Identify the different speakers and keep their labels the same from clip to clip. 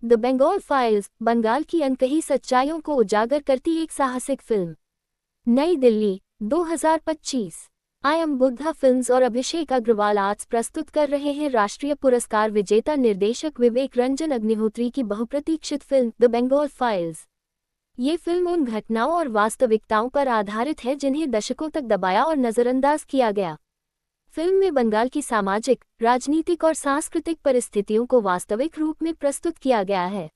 Speaker 1: The Bengal files, Bengal की अनकही सच्चाइयों को उजागर करती एक साहसिक फिल्म। नई Delhi, 2025। I am Buddha films और अभिषेक अग्रवाल आज प्रस्तुत कर रहे हैं राष्ट्रीय पुरस्कार विजेता निर्देशक विवेक रंजन अग्निहोत्री की बहुप्रतीक्षित फिल्म द बंगाल फाइल्स। ये फिल्म उन घटनाओं और वास्तविकताओं पर आधारित है जिन्हें दशकों तक दबाया और नज़रअंदाज किया गया। फिल्म में बंगाल की सामाजिक, राजनीतिक और सांस्कृतिक परिस्थितियों को वास्तविक रूप में प्रस्तुत किया गया है।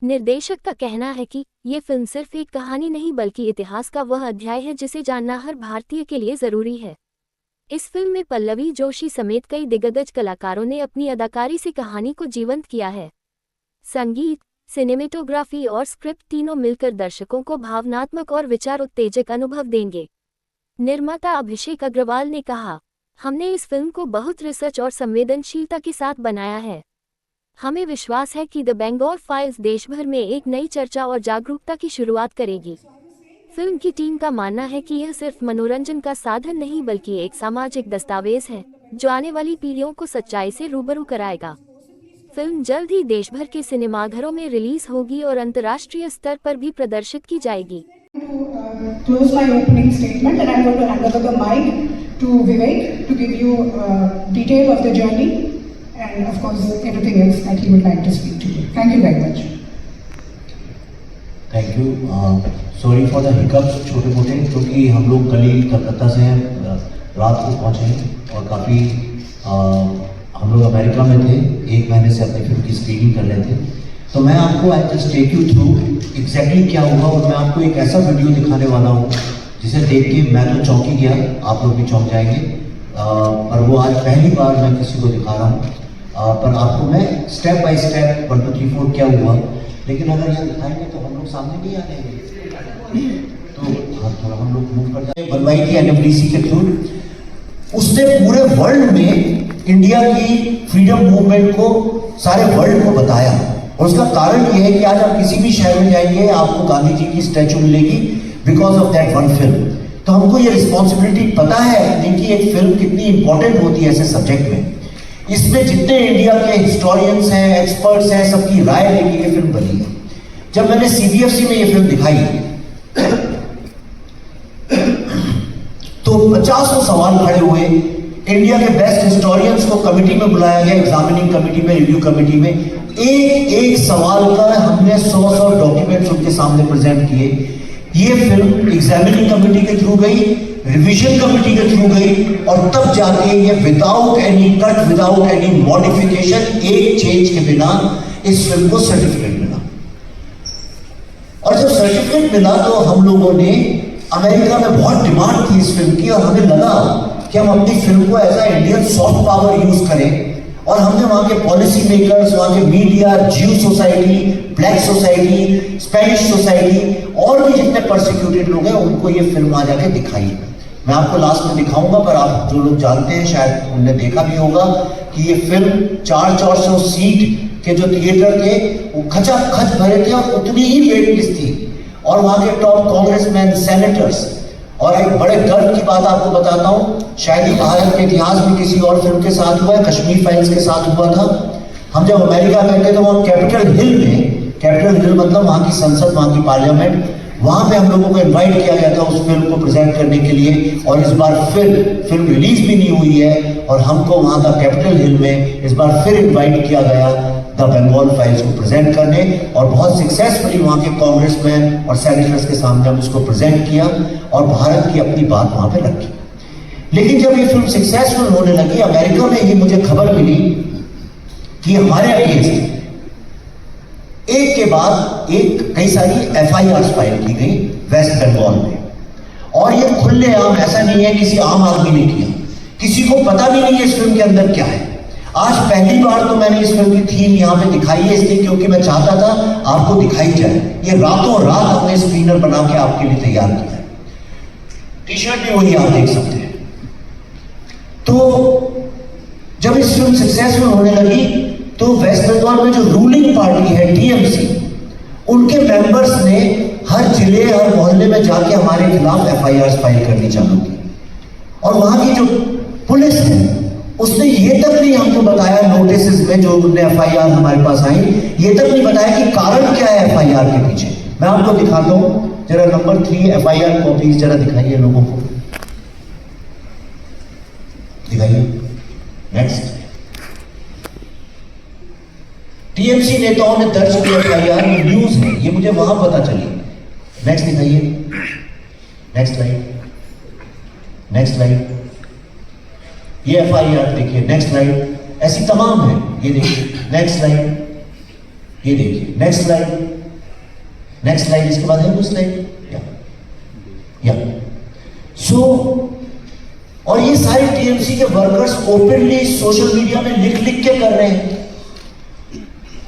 Speaker 1: निर्देशक का कहना है कि ये फिल्म सिर्फ एक कहानी नहीं बल्कि इतिहास का वह अध्याय है जिसे जानना हर भारतीय के लिए जरूरी है। इस फिल्म में पल्लवी जोशी समेत कई दिग्गज कलाकारों ने अपनी अदाकारी से कहानी को जीवंत किया है। संगीत, सिनेमेटोग्राफी और स्क्रिप्ट तीनों मिलकर दर्शकों को भावनात्मक और विचार उत्तेजक अनुभव देंगे। निर्माता अभिषेक अग्रवाल ने कहा, हमने इस फिल्म को बहुत रिसर्च और संवेदनशीलता के साथ बनाया है। हमें विश्वास है कि द बंगाल फाइल्स देश भर में एक नई चर्चा और जागरूकता की शुरुआत करेगी। फिल्म की टीम का मानना है कि यह सिर्फ मनोरंजन का साधन नहीं बल्कि एक सामाजिक दस्तावेज है जो आने वाली पीढ़ियों को सच्चाई से रूबरू कराएगा। फिल्म जल्द ही देश भर के सिनेमाघरों में रिलीज होगी और अंतर्राष्ट्रीय स्तर पर भी प्रदर्शित की जाएगी।
Speaker 2: Close my opening statement and I'm going to hand over the mic to Vivek to give you detail of the journey and of course everything else that he would like to speak to you. Thank you very much.
Speaker 3: Thank you. Sorry for the hiccups छोटे मोटे, क्योंकि हम लोग कल ही कलकत्ता से रात को पहुँचे हैं और काफ़ी हम लोग अमेरिका में थे, एक महीने से अपनी फिल्म की स्क्रीनिंग कर रहे थे। तो मैं आपको I just take you through exactly क्या हुआ और मैं आपको एक ऐसा वीडियो दिखाने वाला हूँ जिसे देख के मैं तो चौंकी गया, आप लोग भी चौंक जाएंगे। पर वो आज पहली बार मैं किसी को दिखा रहा हूँ, पर आपको मैं स्टेप बाय स्टेप 1 2 3 4 क्या हुआ, लेकिन अगर यह दिखाएंगे तो हम लोग सामने नहीं आ जाएंगे। तो हाँ, थोड़ा हम लोग मूव करते हैं। बनवाई थी एनएमडीसी के थ्रू, उसने पूरे वर्ल्ड में इंडिया की फ्रीडम मूवमेंट को सारे वर्ल्ड को बताया। और उसका कारण यह है कि आज आप किसी भी शहर में जाएंगे आपको गांधी जी की स्टैचू मिलेगी because of that one film. तो हमको ये रिस्पॉन्सिबिलिटी पता है कि एक फिल्म कितनी इंपॉर्टेंट होती है ऐसे सब्जेक्ट में। इसमें जितने इंडिया के हिस्टोरियंस हैं, एक्सपर्ट्स हैं, सबकी राय लेके ये फिल्म बनी है। जब मैंने सीबीएफसी में ये फिल्म दिखाई तो 50 सवाल खड़े हुए। इंडिया के बेस्ट हिस्टोरियंस को कमेटी में बुलाया गया, एग्जामिनिंग कमेटी में, रिव्यू कमेटी में। एक सवाल का हमने 100 डॉक्यूमेंट्स उनके सामने प्रेजेंट किए। ये फिल्म एग्जामिनिंग कमेटी के थ्रू गई, रिवीजन कमेटी के थ्रू गई और तब जाके ये without any cut, without any modification, एक चेंज के बिना इस फिल्म को सर्टिफिकेट मिला। और जब सर्टिफिकेट मिला तो हम लोगों ने, अमेरिका में बहुत डिमांड थी इस फिल्म की और हमें लगा कि हम अपनी फिल्म को as a Indian soft power use करें। और हमने वहाँ के पॉलिसी मेकर्स, वहाँ के मीडिया, ज्यू society, black society, Spanish society और भी जितने परसिक्यूटेड लोग हैं उनको ये फिल्म आ जाके दिखाई। मैं आपको लास्ट में दिखाऊंगा, पर आप जो लोग जानते हैं शायद उनने देखा भी होगा कि ये फिल्म 400 सीट के जो थिएटर थे वो खचाखच भरे थे और उतनी ही वेट लिस्ट थी। और वहाँ के टॉप कांग्रेसमैन, सेनेटर्स। और एक बड़े गर्व की बात आपको बताता हूँ, शायद ही भारत के इतिहास में किसी और फिल्म के साथ हुआ है, कश्मीर फाइल्स के साथ हुआ था। हम जब अमेरिका गए थे तो वहाँ कैपिटल हिल में, कैपिटल हिल मतलब वहाँ की संसद, वहाँ की पार्लियामेंट, वहाँ पे हम लोगों को इनवाइट किया गया था उस फिल्म को प्रेजेंट करने के लिए। और इस बार फिर फिल्म रिलीज भी नहीं हुई है और हमको वहाँ का कैपिटल हिल में इस बार फिर इन्वाइट किया गया द बंगाल फाइल्स को प्रेजेंट करने। और बहुत सक्सेसफुली वहाँ के कांग्रेसमैन और सेनेटर्स के सामने हम इसको प्रेजेंट किया और भारत की अपनी बात वहाँ पे रखी। लेकिन जब ये फिल्म सक्सेसफुल होने लगी, अमेरिका में ही मुझे खबर मिली कि हमारे अगेंस्ट एक के बाद एक कई सारी FIRs फाइल की गई वेस्ट बंगाल में। और ये खुलेआम, ऐसा नहीं है किसी आम आदमी ने किया, किसी को पता भी नहीं है इस फिल्म के अंदर क्या है। आज पहली बार तो मैंने इस फिल्म की थीम यहाँ पे दिखाई है, इसलिए क्योंकि मैं चाहता था आपको दिखाई जाए। ये रातों रात हमने स्क्रीनर बना के आपके लिए तैयार किया है। टी-शर्ट भी वही आप देख सकते हैं। तो जब इस फिल्म सक्सेसफुल होने लगी तो वेस्ट बंगाल में जो रूलिंग पार्टी है TMC, उनके मेंबर्स ने हर जिले, हर मोहल्ले में जाके हमारे खिलाफ FIRs फाइल करनी चालू की। और वहां की जो पुलिस है उसने ये तक नहीं हमको बताया नोटिस में जो FIR हमारे पास आई, ये तक नहीं बताया कि कारण क्या है FIR के पीछे। मैं आपको दिखाता हूं, जरा नंबर 3 FIR कॉपीज जरा दिखाइए लोगों को, दिखाइए। नेक्स्ट, टीएमसी नेताओं ने दर्ज किया FIR में न्यूज है, ये मुझे वहां पता चली। नेक्स्ट दिखाइए, नेक्स्ट स्लाइड, नेक्स्ट स्लाइड, ये FIR देखिए। नेक्स्ट स्लाइड, ऐसी तमाम है, ये देखिए। नेक्स्ट स्लाइड, ये देखिए। नेक्स्ट स्लाइड, नेक्स्ट स्लाइड, इसके बाद है कुछ स्लाइड या सो और ये सारे टीएमसी के वर्कर्स ओपनली सोशल मीडिया में लिख लिख के कर रहे हैं।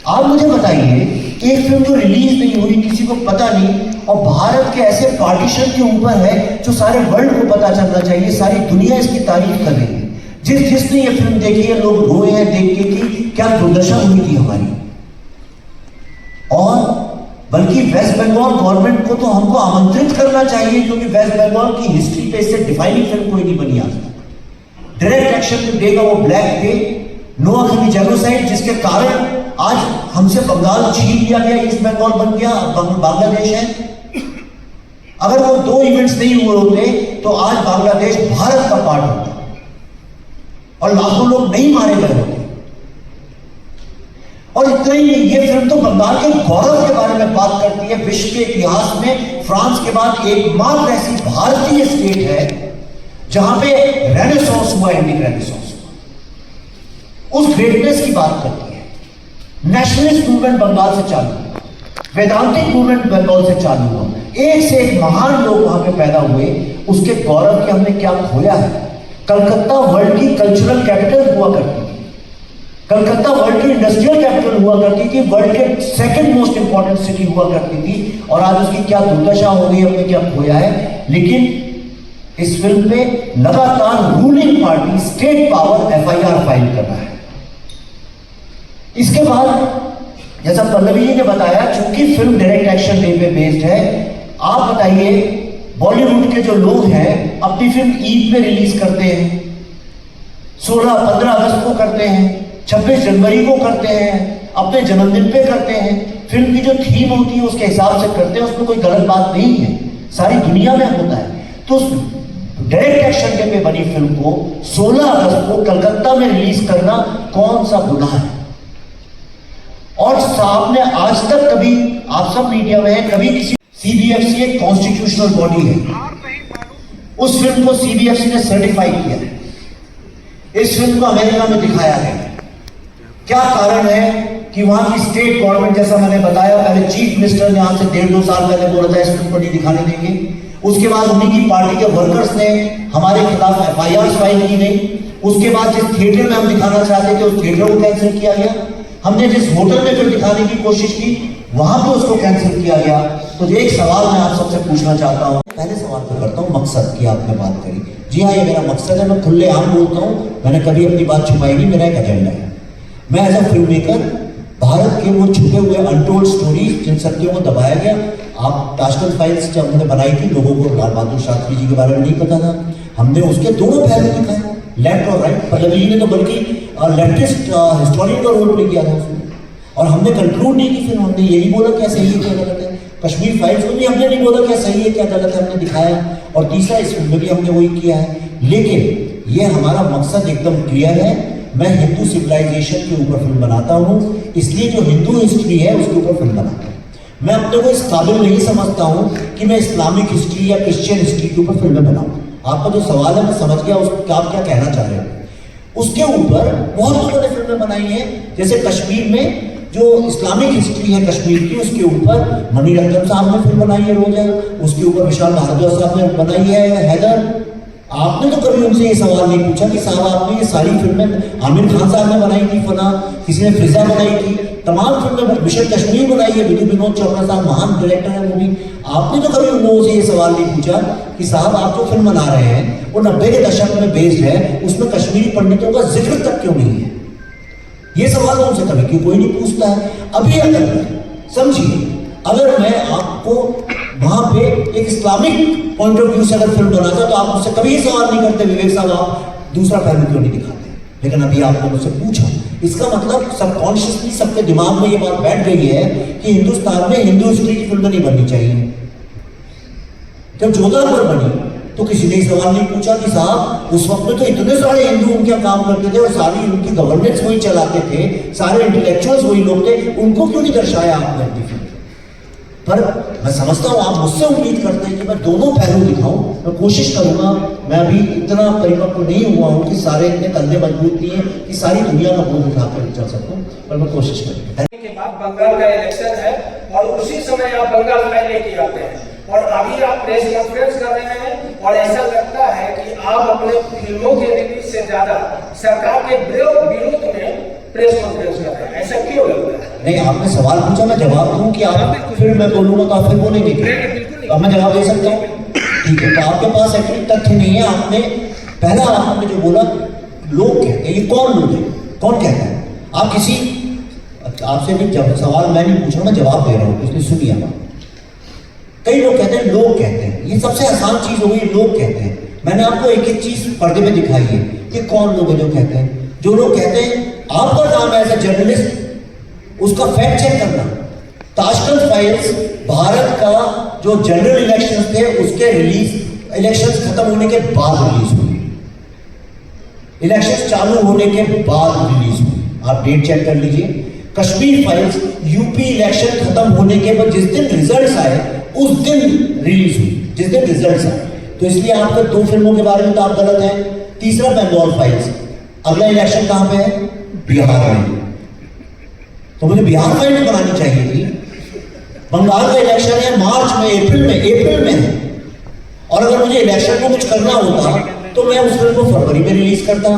Speaker 3: आप मुझे बताइए, एक फिल्म जो रिलीज नहीं हुई, किसी को पता नहीं, और भारत के ऐसे पार्टीशन के ऊपर है जो सारे वर्ल्ड को पता चलना चाहिए, सारी दुनिया इसकी तारीफ कर रही है। जिसने ये फिल्म देखी है, लोग रोए हैं देख के कि क्या दुर्दशा हुई थी हमारी। और बल्कि वेस्ट बंगाल गवर्नमेंट को तो हमको आमंत्रित करना चाहिए, क्योंकि वेस्ट बंगाल की हिस्ट्री पे इससे डिफाइनिंग फिल्म कोई नहीं बनी आज तक। डायरेक्ट एक्शन जो देगा वो ब्लैक डे, नोआ खली जेनोसाइड, जिसके कारण आज हमसे बंगाल छीन लिया गया, ईस्ट बंगाल बन गया, बांग्लादेश है। अगर वो दो इवेंट्स नहीं हुए होते तो आज बांग्लादेश भारत का पार्ट होता और लाखों लोग नहीं मारे गए होते। और इतना ही नहीं, ये फिल्म तो बंगाल के गौरव के बारे में बात करती है। विश्व के इतिहास में फ्रांस के बाद एकमात्र ऐसी भारतीय स्टेट है जहां पे रेनेसांस हुआ, इंडिक रेनेसांस हुआ, उस ग्रेटनेस की बात करती है। नेशनलिस्ट मूवमेंट बंगाल से चालू हुआ, वेदांतिक मूवमेंट बंगाल से चालू हुआ, एक से एक महान लोग वहां पे पैदा हुए। उसके गौरव के हमने क्या खोया है। कलकत्ता वर्ल्ड की कल्चरल कैपिटल हुआ करती थी, कलकत्ता वर्ल्ड की इंडस्ट्रियल कैपिटल हुआ करती थी, वर्ल्ड के सेकंड मोस्ट इंपॉर्टेंट सिटी हुआ करती थी, और आज उसकी क्या दुर्दशा हो गई, हमने क्या खोया है। लेकिन इस फिल्म पे लगातार ruling party state power FIR file कर रहा है। इसके बाद जैसा पल्लवी जी ने बताया, चूंकि फिल्म डायरेक्ट एक्शन डे पे बेस्ड है, आप बताइए बॉलीवुड के जो लोग हैं अपनी फिल्म ईद पे रिलीज करते हैं, 16-15 अगस्त को करते हैं, 26 जनवरी को करते हैं, अपने जन्मदिन पे करते हैं। फिल्म की जो थीम होती है उसके हिसाब से करते हैं, उसमें कोई गलत बात नहीं है, सारी दुनिया में होता है। तो डायरेक्ट एक्शन डे पे बनी फिल्म को 16 अगस्त को कलकत्ता में रिलीज करना कौन सा गुनाह है। और साहब ने आज तक कभी, आप सब मीडिया में है, कभी किसी CBFC एक कॉन्स्टिट्यूशनल बॉडी है, उस फिल्म को CBFC ने सर्टिफाई किया है। इस फिल्म को अमेरिका में दिखाया गया। क्या कारण है कि वहां की स्टेट गवर्नमेंट, जैसा मैंने बताया, पहले चीफ मिनिस्टर ने आज से 1.5-2 साल पहले बोला था इस फिल्म को नहीं दिखाने देंगे। उसके बाद उन्हीं की पार्टी के वर्कर्स ने हमारे खिलाफ FIR फाइल की गई। उसके बाद जिस थिएटर में हम दिखाना चाहते थे उस थिएटर को कैंसिल किया गया। हमने जिस होटल में फिर दिखाने की कोशिश की वहां पे उसको कैंसिल किया गया। तो एक सवाल मैं आप सबसे पूछना चाहता हूं, पहले सवाल तो करता हूं मकसद की। आपने बात करी, जी हाँ, ये मेरा मकसद है, मैं खुलेआम बोलता हूं, मैंने कभी अपनी बात छुपाई नहीं, मेरा एक एजेंडा है। मैं as a film maker Bharat के वो छुपे हुए अनटोल्ड स्टोरीज, जिन सत्यों को दबाया गया, आप ताशकंद फाइल्स जब हमने बनाई थी, लोगों को लाल बहादुर शास्त्री जी के बारे में नहीं पता था, हमने उसके दोनों पहलू दिखाए, लेफ्ट और राइट। पल्लवी जी ने तो बल्कि लेफ्टिस्ट हिस्टोरियन का रोल प्ले किया था उसमें, और हमने कंक्लूड नहीं की फिल्म, हमने यही बोला क्या सही है क्या गलत है। कश्मीर फाइल्स में भी हमने नहीं बोला क्या सही है क्या गलत है, हमने दिखाया। और तीसरा, इस फिल्म में भी हमने वही किया है। लेकिन ये हमारा मकसद एकदम क्लियर है। मैं हिंदू सिविलाइजेशन के ऊपर फिल्म बनाता हूँ, इसलिए जो हिंदू हिस्ट्री है उसके ऊपर फिल्म बनाता हूँ। मैं अपने को इस काबिल नहीं समझता हूँ कि मैं इस्लामिक हिस्ट्री या क्रिश्चियन हिस्ट्री के ऊपर फिल्में बनाऊँ। आपका जो सवाल है मैं समझ गया, उसका आप क्या कहना चाह रहे हो। उसके ऊपर बहुत लोगों ने फिल्में बनाई हैं, जैसे कश्मीर में जो इस्लामिक हिस्ट्री है कश्मीर की, उसके ऊपर मणिरत्नम साहब ने फिल्म बनाई है रोजा, उसके ऊपर विशाल भारद्वाज साहब ने बनाई है हैदर। आपने तो कभी उनसे ये सवाल नहीं पूछा कि साहब आपने ये सारी फिल्में, आमिर खान साहब ने बनाई थी फना, किसी ने फिजा बनाई थी, तमाम फिल्में, मिशन कश्मीर बनाई है, विनोद चोपड़ा साहब महान डायरेक्टर है वो भी। आपने तो कभी उन लोगों से ये सवाल नहीं पूछा कि साहब आप जो फिल्म बना रहे हैं वो 90 के दशक में बेस्ड है, उसमें कश्मीरी पंडितों का जिक्र तक क्यों नहीं है। ये सवाल उनसे कभी क्यों कोई नहीं पूछता है। अभी अगर समझिए, अगर मैं आपको वहां पे एक इस्लामिक पॉइंट ऑफ व्यू से अगर फिल्म बनाता तो आप मुझसे कभी ये सवाल नहीं करते, विवेक साहब आप दूसरा पहलू क्यों नहीं दिखाते। लेकिन अभी आपने मुझसे पूछा, इसका मतलब सबकॉन्शियसली सबके दिमाग में ये बात बैठ गई है कि हिंदुस्तान में हिंदू हिस्ट्री की फिल्म नहीं बननी चाहिए। जब जोधापुर बनी तो किसी ने सवाल नहीं पूछा कि साहब उस वक्त में तो इतने सारे हिंदू उनके काम करते थे और सारी उनकी गवर्नेंस वही चलाते थे, सारे इंटेलेक्चुअल्स वही लोग थे, उनको क्यों नहीं दर्शाया आपने अपनी फिल्म? पर मैं समझता हूँ आप मुझसे उम्मीद करते हैं कि मैं दोनों पहलू दिखाऊं। मैं कोशिश करूंगा, मैं अभी इतना परिपक्व नहीं हुआ हूँ कि सारे इतने कंधे मजबूत नहीं है कि सारी दुनिया का बोझ उठाकर चल सकूं, पर मैं कोशिश करूंगा।
Speaker 4: के बाद बंगाल का इलेक्शन है और उसी समय आप बंगाल फाइल लेके आते हैं और अभी आप प्रेस कॉन्फ्रेंस कर रहे हैं और ऐसा लगता है कि आप अपने फिल्मों के रिलीज से ज्यादा सरकार के विरोध में प्रेस कॉन्फ्रेंस कर रहे हैं, ऐसा क्यों लगता है?
Speaker 3: नहीं, आपने सवाल पूछा, मैं जवाब दूं कि आप फिर मैं बोलूंगा तो आप फिर बोलेंगे क्या? अब मैं जवाब दे सकता हूँ? ठीक है, तो आपके पास एक्चुअली तथ्य नहीं है। आपने पहला आपने जो बोला लोग कहते हैं, ये कौन लोग है, कौन कहता है? आप किसी आपसे भी जब सवाल मैं नहीं पूछ रहा, मैं जवाब दे रहा हूँ, इसलिए सुनिए आप। कई लोग कहते हैं, लोग कहते हैं, ये सबसे आसान चीज हो गई, लोग कहते हैं। मैंने आपको एक एक चीज पर्दे में दिखाई है कि कौन लोग हैं जो कहते हैं। जो लोग कहते हैं, आपका काम है एज ए जर्नलिस्ट उसका फैक्ट चेक करना। ताशकंद फाइल्स भारत का जो जनरल इलेक्शन थे उसके रिलीज इलेक्शंस खत्म होने के बाद रिलीज हुई, इलेक्शंस चालू होने के बाद रिलीज हुई। आप डेट चेक कर लीजिए। कश्मीर फाइल्स यूपी इलेक्शन खत्म होने के बाद जिस दिन रिजल्ट्स आए उस दिन रिलीज हुई, जिस दिन रिजल्ट्स आए। तो इसलिए आपके दो फिल्मों के बारे में तो आप गलत हैं। तीसरा, बंगाल फाइल्स, अगला इलेक्शन कहां पे है? बिहार में। तो मुझे बिहार फाइल्स बनानी चाहिए थी। बंगाल का इलेक्शन है मार्च में, अप्रैल में है। और अगर मुझे इलेक्शन को कुछ करना होता तो मैं उस फिल्म को फरवरी में रिलीज करता।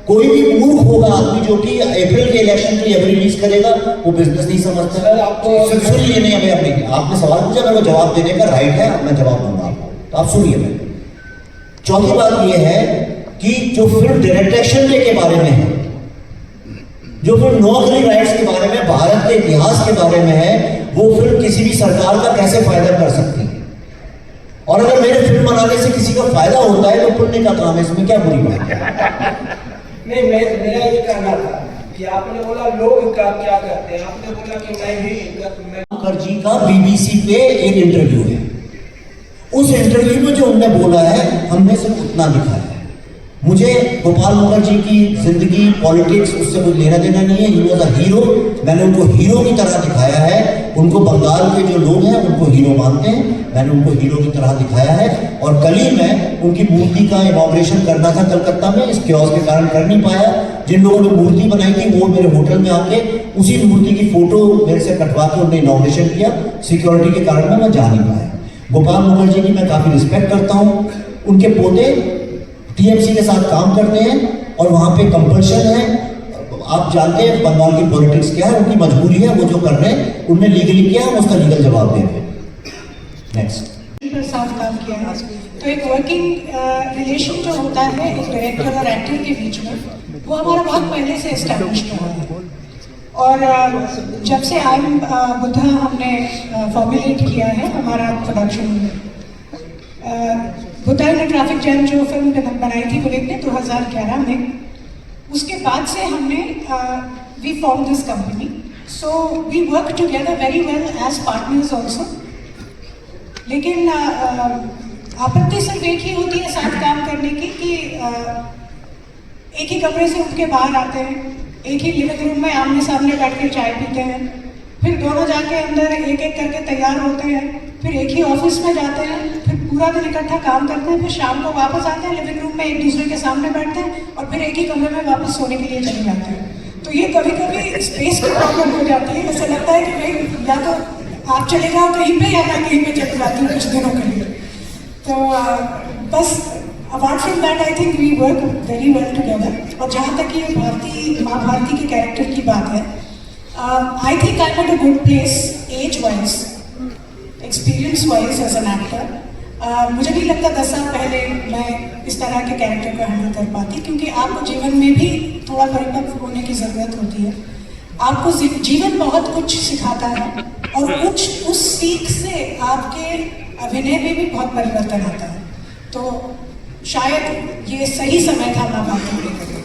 Speaker 3: कोई भी मूर्ख होगा आदमी जो कि अप्रैल के इलेक्शन के लिए अभी रिलीज करेगा, वो बिजनेस नहीं समझता है। आपको सुन लिए नहीं, अभी अपने आपने सवाल पूछा, मेरे को जवाब देने का राइट है, मैं जवाब दूंगा आपको, तो आप सुनिए। मैं चौथी बात यह है कि जो फिल्म डायरेक्शन के बारे में है, जो फिल्म नौकरी राइट्स के बारे में, भारत के इतिहास के बारे में है, वो फिल्म किसी भी सरकार का कैसे फायदा कर सकती है? और अगर मेरे फिल्म बनाने से किसी का फायदा होता है तो पुण्य का काम है, इसमें क्या बुरी बात है?
Speaker 4: नहीं, मेरा ये कहना था कि आपने बोला लोग क्या करते हैं, आपने बोला कि मैं
Speaker 3: मुखर्जी का बीबीसी पे एक इंटरव्यू है। उस इंटरव्यू में जो उन्होंने बोला है, हमने सिर्फ उतना दिखाया है। मुझे गोपाल मुखर्जी की जिंदगी, पॉलिटिक्स, उससे कुछ लेना देना नहीं है। ही वॉज अ हीरो, मैंने उनको हीरो की तरह दिखाया है। उनको बंगाल के जो लोग हैं उनको हीरो मानते हैं, मैंने उनको हीरो की तरह दिखाया है। और कल ही मैं उनकी मूर्ति का इनॉग्रेशन करना था कलकत्ता में, इस क्योस के कारण कर नहीं पाया। जिन लोगों ने मूर्ति बनाई थी वो मेरे होटल में आके उसी मूर्ति की फोटो मेरे से कटवा के उन्होंने इनॉग्रेशन किया। सिक्योरिटी के कारण मैं जा नहीं पाया। गोपाल मुखर्जी की मैं काफी रिस्पेक्ट करता हूँ। उनके पोते टीएमसी के साथ काम करते हैं और वहां पे कंपल्शन है। आप जानते हैं बंगाल की पॉलिटिक्स क्या है, उनकी मजबूरी है, वो जो कर रहे हैं उन्होंने लीगली किया, हम उसका लीगल जवाब दे रहे हैं। नेक्स्ट।
Speaker 2: साथ काम किया है, तो एक वर्किंग रिलेशन जो होता है एक डायरेक्टर और एक्टर के बीच में, वो हमारा बहुत पहले से एस्टैब्लिश रहा है। और जब से आई एम बुद्धा हमने फॉर्मुलेट किया है हमारा प्रोडक्शन में, बुद्धा इन ट्रैफिक जैम जो फिल्म बनाई थी विवेक ने 2011 में, उसके बाद से हमने we form this company. So we work together very well as partners also. लेकिन आपत्ति सिर्फ एक ही होती है साथ काम करने की कि एक ही कमरे से उठ के बाहर आते हैं, एक ही लिविंग रूम में आमने सामने बैठ के चाय पीते हैं, फिर दोनों जाके अंदर एक एक करके तैयार होते हैं, फिर एक ही ऑफिस में जाते हैं, फिर पूरा दिन इकट्ठा काम करते हैं, फिर शाम को वापस आते हैं, लिविंग रूम में एक दूसरे के सामने बैठते हैं और फिर एक ही कमरे में वापस सोने के लिए चले जाते हैं। तो ये कभी कभी स्पेस की प्रॉब्लम हो जाती है। ऐसा लगता है कि भाई या तो आप चले जाओ कहीं पे या मैं कहीं पे चले जाती हूँ कुछ दिनों के लिए। तो बस apart from that I think we work very well together. और जहाँ तक ये माँ भारती के कैरेक्टर की बात है, I think I am at a good place age wise, experience wise as an actor. मुझे नहीं लगता 10 साल पहले मैं इस तरह के कैरेक्टर को हैंडल कर पाती, क्योंकि आपको जीवन में भी थोड़ा परिपक्व होने की ज़रूरत होती है। आपको जीवन बहुत कुछ सिखाता है और कुछ उस सीख से आपके अभिनय में भी बहुत परिवर्तन आता है। तो शायद ये सही समय था माँ बाप के लिए।